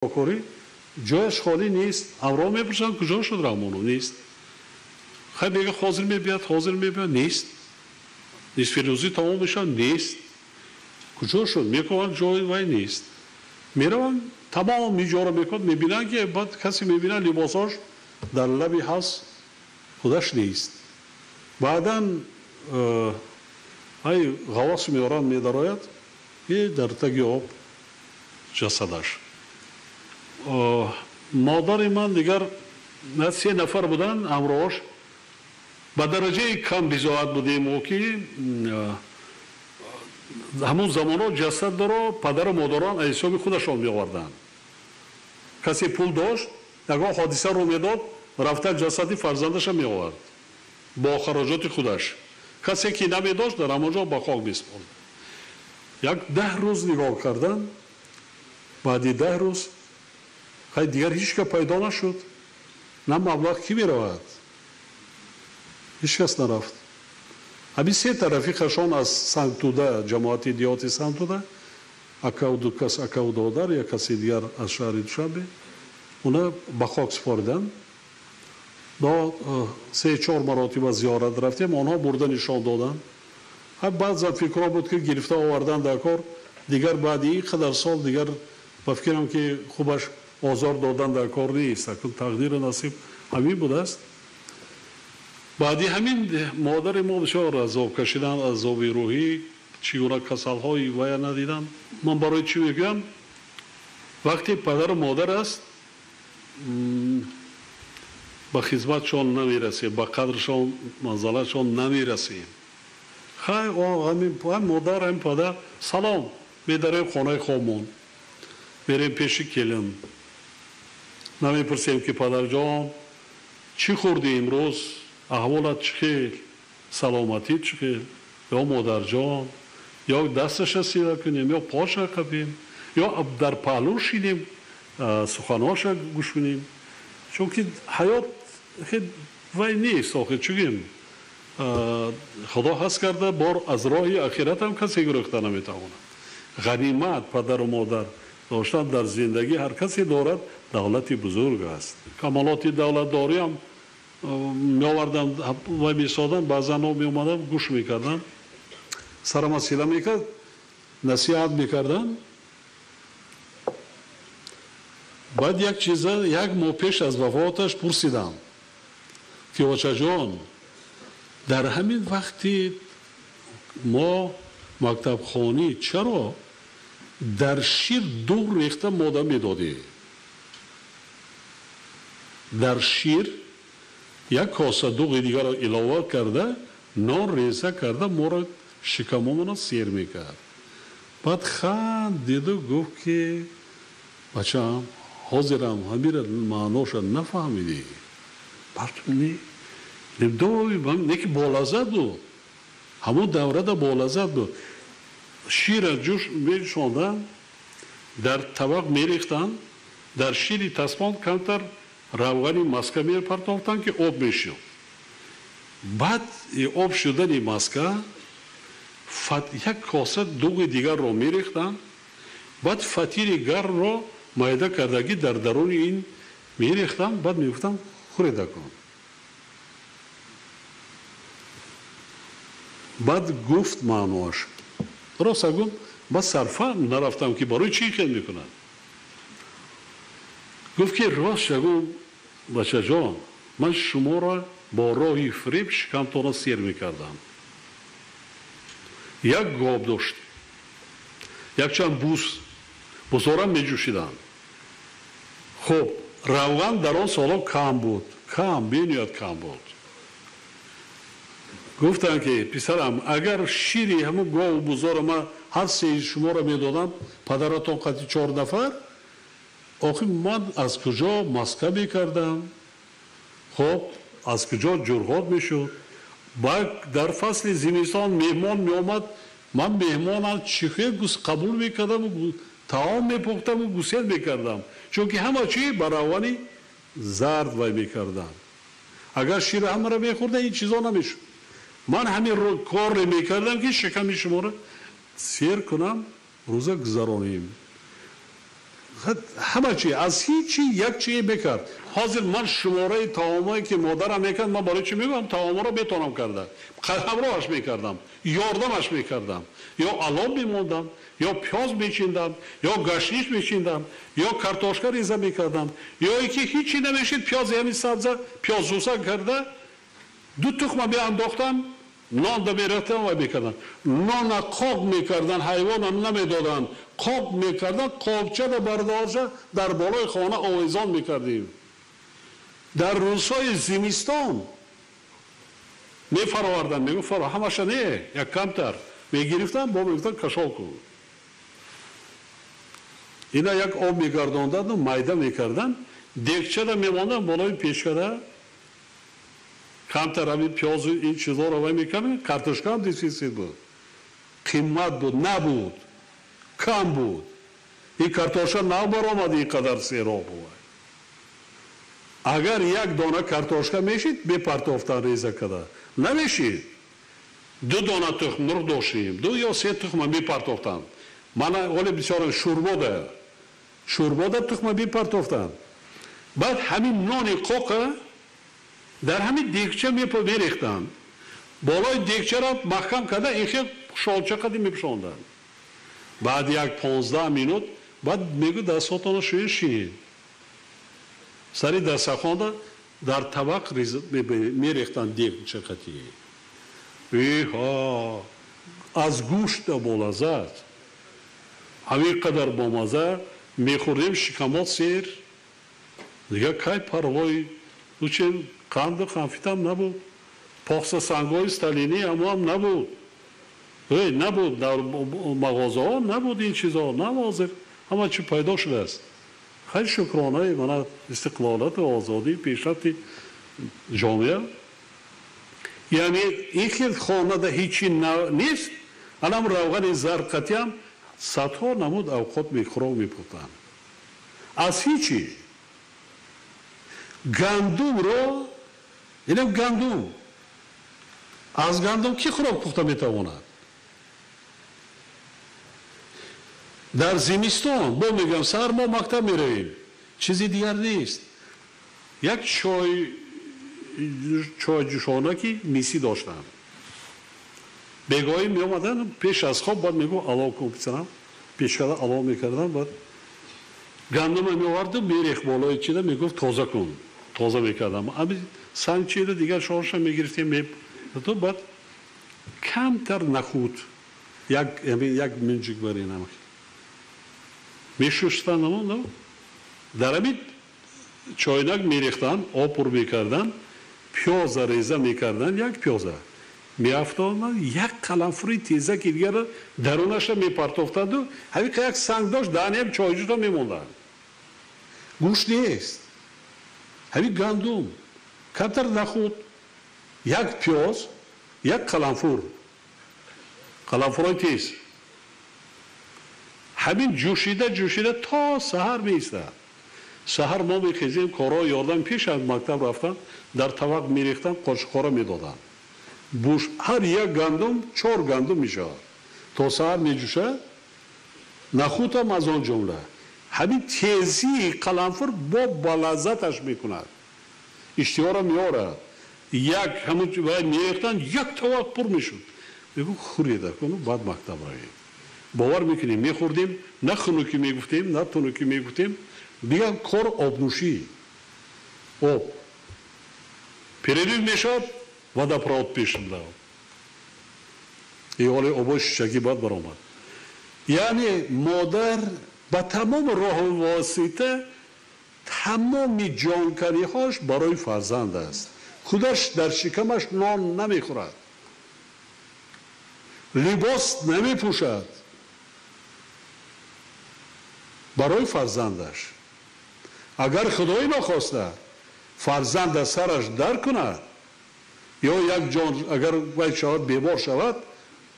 کوری جایش خالی نیست. همراه میپرسن کجا شد رحمانو؟ نیست. خیلی میگه حاضر میبیاد نیست. نصف روزی تمام میشه نیست. کجا شد؟ میکنن جای وای نیست. میرون تمام میجا رو میکن، میبینن که بعد کسی میبینه لباساش در لبی هست خودش نیست. بعدا های غواص میارن میدراید یه در تگی آب جسدش. مادر من دیگر 3 نفر بودن همراهش. به درجه کم بضاعت بودیم و که همون زمانا جسد رو پدر و مادران از حساب خودشان میآوردن. کسی پول داشت اگر حادثه رو میداد رفته جسد فرزندش میآورد با خراجات خودش. کسی که نمیداشت در همونجا با خاک میسپرد. یک 10 روز نگاه کردن. بعد 10 روز خیلی دیگر هیچ که پیدا نشد. نه مبلغ کی میرود؟ هیچ کس نرفت. همین 3 طرفی خشان از سنگتوده، جماعت دیاتی سنگتوده، اکا و دادر یا کسی دیگر از شهر دوشنبه اونا به خاک سپردن. 3-4 مراتب زیارت رفتیم، آنها برده نشان دادن. بعد فکرها بود که گرفته آوردن در کار. دیگر بعد این قدر سال دیگر بفکرم که خوبش آزار دادن در کار نیست. تقدیر نصیب همین بوده است. بعدی همین مادر ما بسیار عذاب کشیدن، عذاب روحی، چگونه کسل‌های وی ندیدن. من برای چی میگم؟ وقتی پدر و مادر است به خدمتشان نمیرسیم، به قدرشان منزلتشان نمیرسیم. همین مادر هم پدر سلام میداریم خانه خامون، میریم پیش کلم، نمیپرسیم که پدر جان چی خوردی امروز؟ احوالت چخیر؟ سلامتی چخیر؟ یا مادر جان یا دستش سیده کنیم یا پاش کبیم یا در پهلو شیدیم سخناش گوش کنیم. چون که حیات خیلی وی نیست. آخه چگیم خدا هست کرده بار از راهی اخیرت هم کسی گرفته نمیتواند. غنیمت پدر و مادر داشتن در زندگی هر کسی دارد دولتی بزرگ است. کمالات دولت داری هم میآوردن و میسادن، بعضا ها میامدن گوش میکردن، سرم اسیله میکرد، نصیحت میکردن. بعد یک چیزه 1 ماه پیش از وفاتش پرسیدم که بچه جان در همین وقتی ما مکتب خانی چرا در شیر دوغ ریخته ماده میدادی؟ در شیر 1 کاسه دوغ دیگر را علاوه کرده نان ریزه کرده ما را شکممون را سیر میکرد. بعد خندید و گفت که بچه هم حاضرم همین معناش نفهمیدی. برتونی دوی نیکی بالازد بود، همون دوره دا بالازد بود. شیر جوش میشوندن در طبق میریختن، در شیری تسمان کمتر روغنی مسکه میپرتافتن که آب میشد. بعد آب شدن مسکه 1 کاسه دوغ دیگر رو میریختن. بعد فتیر گرم رو مایده کردگی در درون این میریختن. بعد میگفتن خوریده کن. بعد گفت معناش راست گفت. بعد صرفا نرفتم که برای چی خیلی میکنن. گفت که راست شگون بچه جان من شما را با راهی فریب شکمتان را سیر میکردم. 1 گاب داشت، 1 چند بوس بزارم میجوشیدن. خب روغن در آن سالا کم بود، کم بینیاد کم بود. گفتن که پسرم اگر شیری همون گاو بزار ما هر 3 شما را میدادم پدرتان قطعی 4 نفر، آخه من از کجا مسکه میکردم؟ خب از کجا جرغات میشد؟ بعد در فصل زمستان مهمان میآمد، من مهمانم چیخه قبول میکردم و طعام میپختم و گوسیل میکردم، چون که همه چی براوانی زرد وای میکردم. اگر شیر همه را میخورده این چیزا نمیشد. من همین رو کار میکردم که شکم شما را سیر کنم، روزه گذرانیم. همه چی از هیچی یک چی بکرد. حاضر من شماره تمامایی که مادرم میکرد من برای چی میگم تمام رو بتونم کردم همراهش میکردم یاردمش میکردم یا علام میموندم یا پیاز میچیندم یا گشنیش میچیندم یا کارتوشکا ریزه میکردم یا اینکه هیچی نمیشید پیاز همین سبزه پیاز جوسه کرده دو تخم بیانداختم نان دا میرفتن و میکردن نان قاب میکردن حیوان هم نمیدادن قاب میکردن قابچه دا برداشته در بالای خانه آویزان میکردیم در روزهای زمستان میفرآوردن میگو فرا همش نه یک کمتر میگرفتن با میگفتن کشال کن اینا یک آب میگرداندن و میده میکردن دیگچه را میماندن بالای پیشکده کمتر همین پیاز این چیزا رو میکردن کارتوشکا هم دیسیسی بود قیمت بود نبود کم بود این کارتوشکا نبرآمد اینقدر سیراب بود اگر یک دانه کارتوشکا میشید بپرتافتن ریزه کده نمیشید دو دانه تخم مرغ داشتیم دو یا سه تخم میپرتافتن من ولی بسیار شوربا ده تخم میپرتافتن بعد همین نان قوقه در همین دیگچه میریختن بالای دیگچه را محکم کرده این خیلی شالچه قدی میپشاندن بعد یک 15 مینوت بعد میگو دستاتان شوین شین سری دستخوانده در طبق میریختن دیگچه قدی ایها از گوشت بولازد همین قدر بامازه میخوردیم شکمات سیر دیگه که پروای دوچین قند و خنفیت هم نبود پاخص سنگای ستالینی هم نبود نبود در مغازه ها نبود این چیزها نوازر همه چی پیدا شده است خیلی شکرانه من استقلالت و آزادی پیشرفت جامعه یعنی این که خانه ده هیچی نیست الان روغن زرقتی هم صدها نمود اوقات میخورا و میپختن از هیچی گندم رو اینم گندم از گندم کی خوراک پخته میتواند در زمستان با میگم سر ما مکتب میرویم چیزی دیگر نیست یک چای جوشانه که میسی داشتن بگاهی می آمدن پیش از خواب باید میگو علاو کن پیسنم پیش کده علاو میکردن باید گندم می آوردم میریخ بالای چیده میگفت تازه کن تازه میکردم اما سنگ چیده دیگر شارش هم میگرفتیم تو باید کمتر نخود یک منجک بری نمک میشوشتن نمون در همین چاینک میریختن آب پر میکردن پیاز ریزه میکردن یک پیازه میافتادن یک قلمفوری تیزه که دیگر درونش میپرتافتند و همین که یک سنگ داشت دهنی هم چایجوش رو میموندن گوشت نیست همین گندم کمتر نخود یک پیاز یک قلمفورای تیز همین جوشیده تا سحر میسته سحر ما میخیزیم کارا یادم پیش از مکتب رفتن در طبق میریختن قاشقارا میدادن بوش هر یک گندم 4 گندم میشه تا سحر میجوشه نخود هم از آن جمله همین تیزی قلمفور با بلازتش میکند اشتها را میاره یک همون باید میریختن یک طبق پر میشد بگو خوریده کنو بعد مکتب رویم باور میکنیم میخوردیم نه خنوکی میگفتیم نه تنوکی میگفتیم دیگه کار آبنوشی آب پیرلیل میشد و در پرات پیشم دارم این حال آبای شیشکی باید برآمد یعنی مادر با تمام راه و واسطه تمام جانکاری هاش برای فرزند است خودش در شکمش نان نمیخورد لباس نمیپوشد برای فرزندش اگر خدای نخواسته فرزند سرش در کند یا یک جان اگر باید شود بیمار شود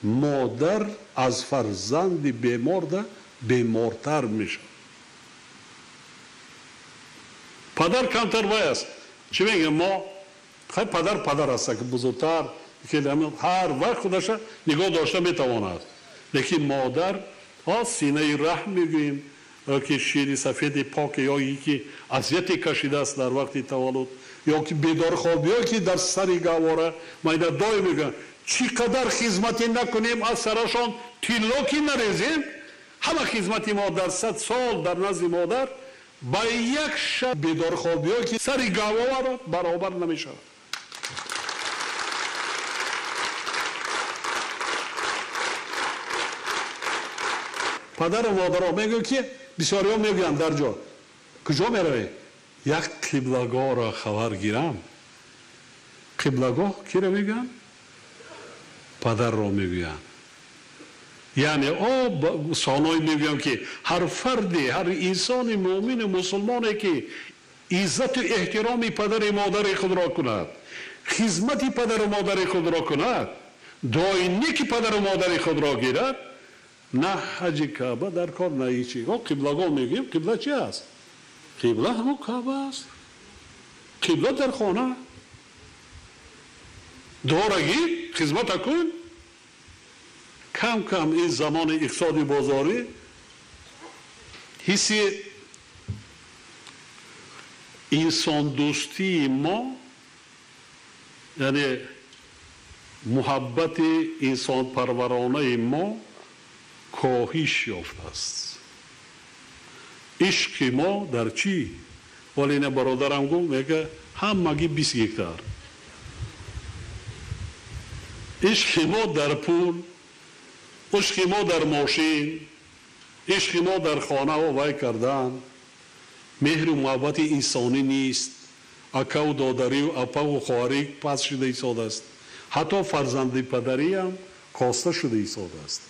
مادر از فرزند بیمار بیمارتر میشه پدر کمتر باید چی میگه ما خیلی پدر است که بزرگتر که هر وقت خودش نگاه داشته میتواند لیکن مادر سینه رحم میگوییم که شیر سفید پاک یا یکی اذیتی کشیده است در وقت تولد یا که بیدار خواب یا که در سری گواره من دائم میگم چقدر خدمتی نکنیم از سرشان تیلاکی نریزیم همه خدمتی ما در 100 سال در نزد مادر با یک شب بیدار خواب یا که سری گواره برابر نمیشه. پدر و مادر ها میگه که بسیاری ها میگن در جا کجا میروی؟ یک قبلگاه را خبر گیرم. قبلگاه کی را میگن؟ پدر را میگن. یعنی سانایی میگم که هر فردی هر انسان مؤمن مسلمانی که عزت و احترام پدر و مادر خود را کند خدمت پدر و مادر خود را کند دائمی که پدر و مادر خود را گیرد نه حج کعبه در کار نه هیچی. قبلگاه میگیم قبله چی است؟ قبله همون کعبه است. قبله در خانه دارگی خدمت کن. کم کم این زمان اقتصادی بازاری حسی انسان دوستی ما یعنی محبت انسان پرورانه ما کاهش یافته است. عشق ما در چی؟ ولی نه برادرم گفت میگه همگی 20 هکتار. عشق ما در پول، عشق ما در ماشین، عشق ما در خانه و وای کردن. مهر و محبت انسانی نیست. اکا و دادری و اپا و خواهری پس شده ایستاده است. حتی فرزند پدری هم کاسته شده ایستاده است.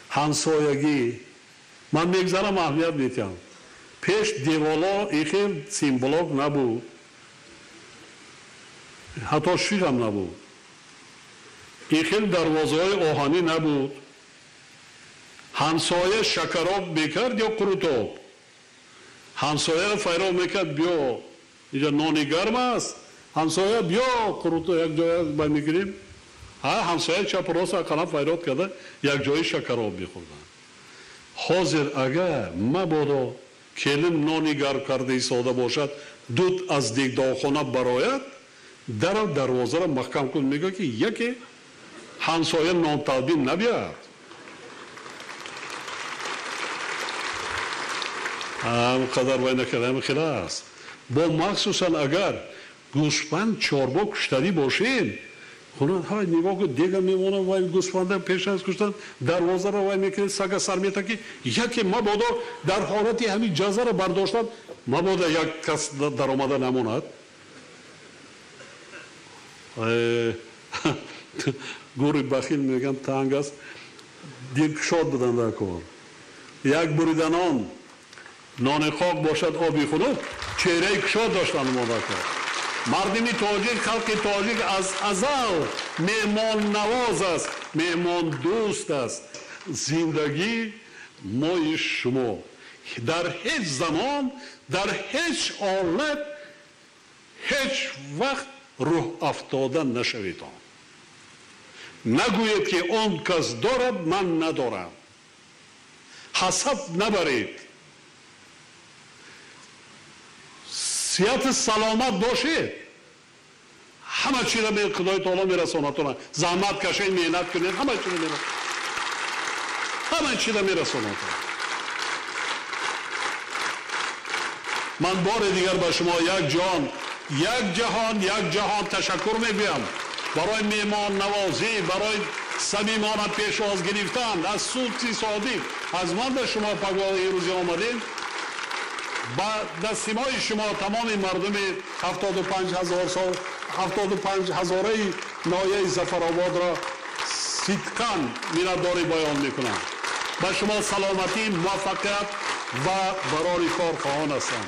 همسایگی من میگذارم اهمیت میتیم. پیش دیوالا ایخیل سیمبولاک نبود حتی شیر هم نبود. ایخیل دروازه های آهنی نبود. همسایه شکراب میکرد یا قروتاب. همسایه فیرا میکرد بیا اینجا نانی گرم است همسایه بیا قروتاب یک جای باید میگیریم. همسایه چپ راست اقلا فیرات کرده یک جای شکراب میخوردن. حاضر اگر مبادا کلم نانی گرم کرده ایستاده باشد دود از دیگ داخانه برایت در دروازه را محکم کن میگه که یکی همسایه نان تقدیم نبیاد. همقدر وای نکرده همه خیلی است. با مخصوصا اگر گوسفند چاربا کشتنی باشین خونت های نگاه که دیگه میمونه وای گوسفنده پیش از کشتن دروازه را وای میکنه سگ سر میتا که یکی مبادا در حالتی همین جزا را برداشتن مبادا یک کس در آمده نموند. گوری بخیل میگن تنگ است دیر کشاد بدن در کار. یک بریدن آن نان خاک باشد آبی خونو چهره کشاد داشتن ما در کار. مردمی تاجیک خلق تاجیک از ازل مهمان نواز است مهمان دوست است. زندگی مای شما در هیچ زمان در هیچ حالت هیچ وقت روح افتاده نشوید. نگوید که آن کس دارد من ندارم. حسد نبرید. صحت سلامت باشید. همه چی را به خدای تعالی میرسانتونه. زحمت کشید محنت کنید همه چی را میرسانتونه. همه چی را میرسانتونه. من بار دیگر به شما یک جهان تشکر میگویم برای میهمان نوازی برای صمیمانه پیش از گرفتن از سوتی صادق از من به شما پگاه روزی آمدیم. با دستیمای شما تمام مردم 75,000 نایه ظفرآباد را صدقاً مینداری بیان میکنم. به شما سلامتی موفقیت و برای کار خواهان هستم.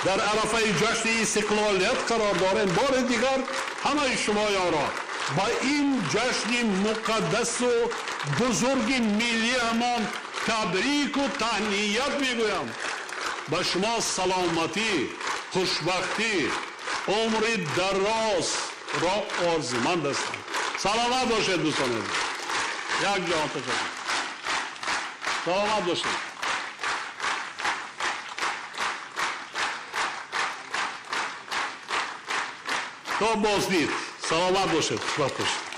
در عرفه جشن استقلالیت قرار داریم. بار دیگر همه شما را با این جشن مقدس و بزرگ ملی همان تبریک و تهنیت میگویم. به شما سلامتی خوشبختی عمر دراز را آرزومند هستم. سلامت باشید دوستان. یک جهان تشکر. سلامت باشید. تا بازدید سلامت باشید خوشبخت باشید